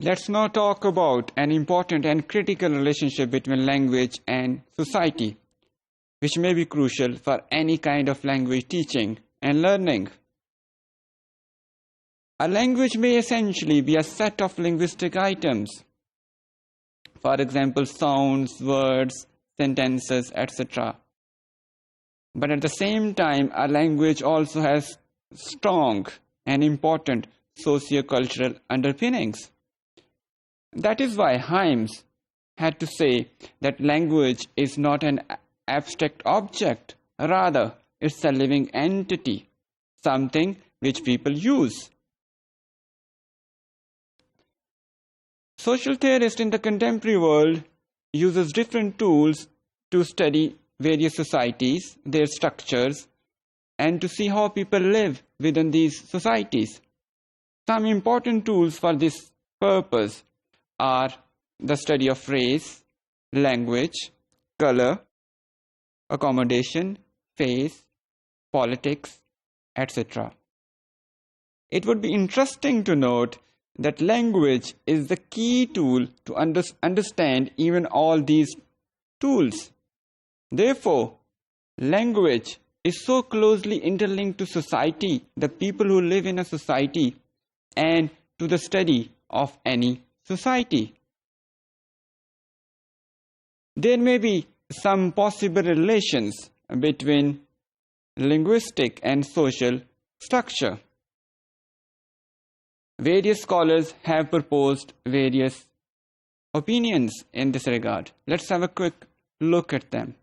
Let's now talk about an important and critical relationship between language and society, which may be crucial for any kind of language teaching and learning. A language may essentially be a set of linguistic items. For example, sounds, words, sentences, etc. But at the same time, a language also has strong and important socio-cultural underpinnings. That is why Himes had to say that language is not an abstract object, rather it's a living entity, something which people use. Social theorists in the contemporary world uses different tools to study various societies, their structures, and to see how people live within these societies. Some important tools for this purpose are the study of race, language, color, accommodation, face, politics, etc. It would be interesting to note that language is the key tool to understand even all these tools. Therefore, language is so closely interlinked to society, the people who live in a society, and to the study of any society. There may be some possible relations between linguistic and social structure. Various scholars have proposed various opinions in this regard. Let's have a quick look at them.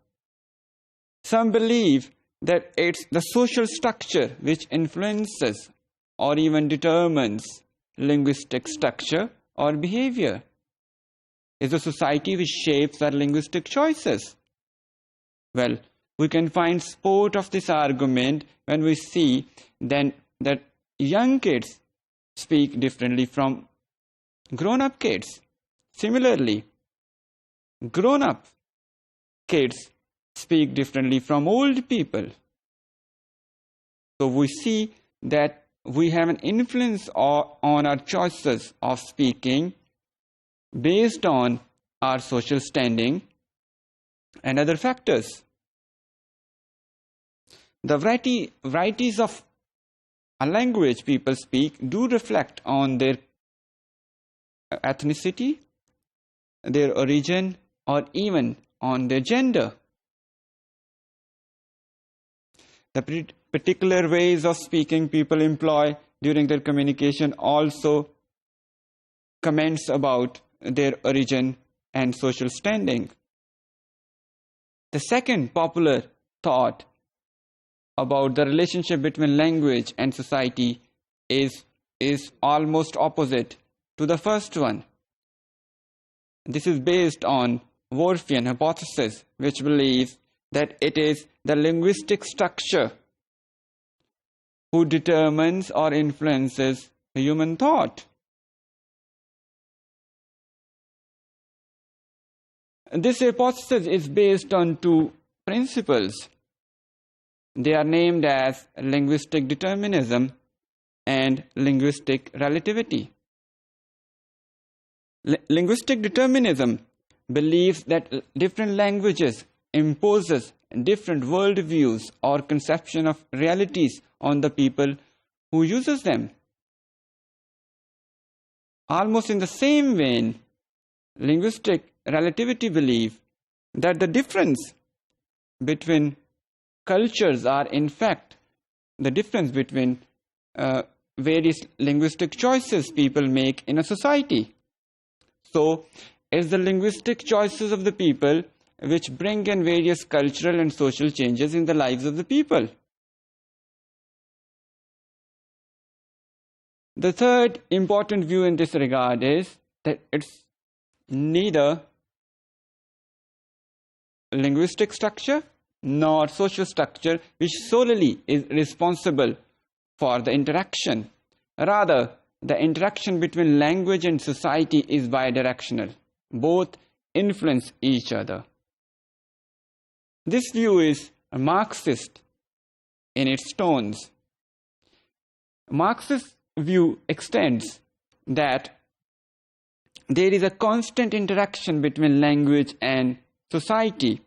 Some believe that it's the social structure which influences or even determines linguistic structure or behavior. Is a society which shapes our linguistic choices? Well, we can find support of this argument when we see then that young kids speak differently from grown-up kids. Similarly, grown-up kids speak differently from old people. So we see that we have an influence on our choices of speaking based on our social standing and other factors. The varieties of a language people speak do reflect on their ethnicity, their origin, or even on their gender. The particular ways of speaking people employ during their communication also comments about their origin and social standing. The second popular thought about the relationship between language and society is almost opposite to the first one. This is based on Whorfian hypothesis, which believes that it is the linguistic structure who determines or influences human thought. This hypothesis is based on two principles. They are named as linguistic determinism and linguistic relativity. Linguistic determinism believes that different languages imposes different worldviews or conception of realities on the people who uses them. Almost in the same vein, linguistic relativity believes that the difference between cultures are in fact the difference between various linguistic choices people make in a society. So, it's the linguistic choices of the people which bring in various cultural and social changes in the lives of the people. The third important view in this regard is that it's neither linguistic structure nor social structure which solely is responsible for the interaction. Rather, the interaction between language and society is bidirectional. Both influence each other. This view is Marxist in its tones. Marxist view extends that there is a constant interaction between language and society,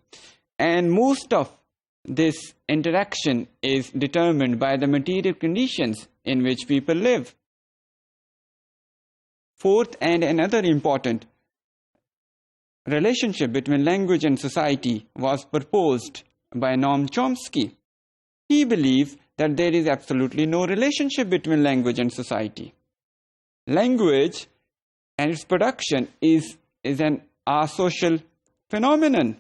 and most of this interaction is determined by the material conditions in which people live. Fourth, and another important relationship between language and society was proposed by Noam Chomsky. He believes that there is absolutely no relationship between language and society. Language and its production is an asocial phenomenon.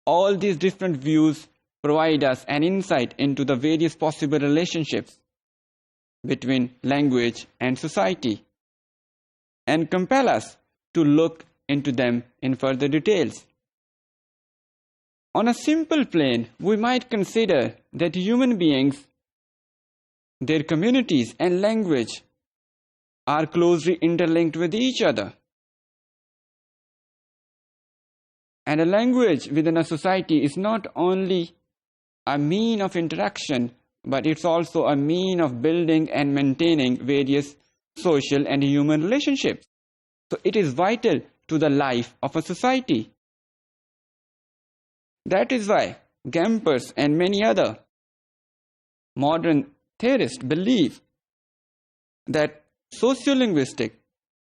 All these different views provide us an insight into the various possible relationships between language and society and compel us to look into them in further details. On a simple plane, we might consider that human beings, their communities and language are closely interlinked with each other. And a language within a society is not only a mean of interaction, but it's also a mean of building and maintaining various social and human relationships. So it is vital to the life of a society. That is why Gampers and many other modern theorists believe that sociolinguistics,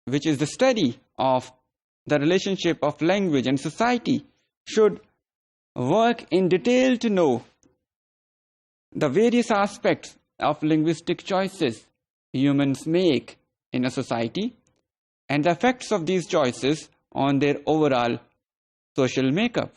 which is the study of the relationship of language and society, should work in detail to know the various aspects of linguistic choices humans make in a society and the effects of these choices on their overall social makeup.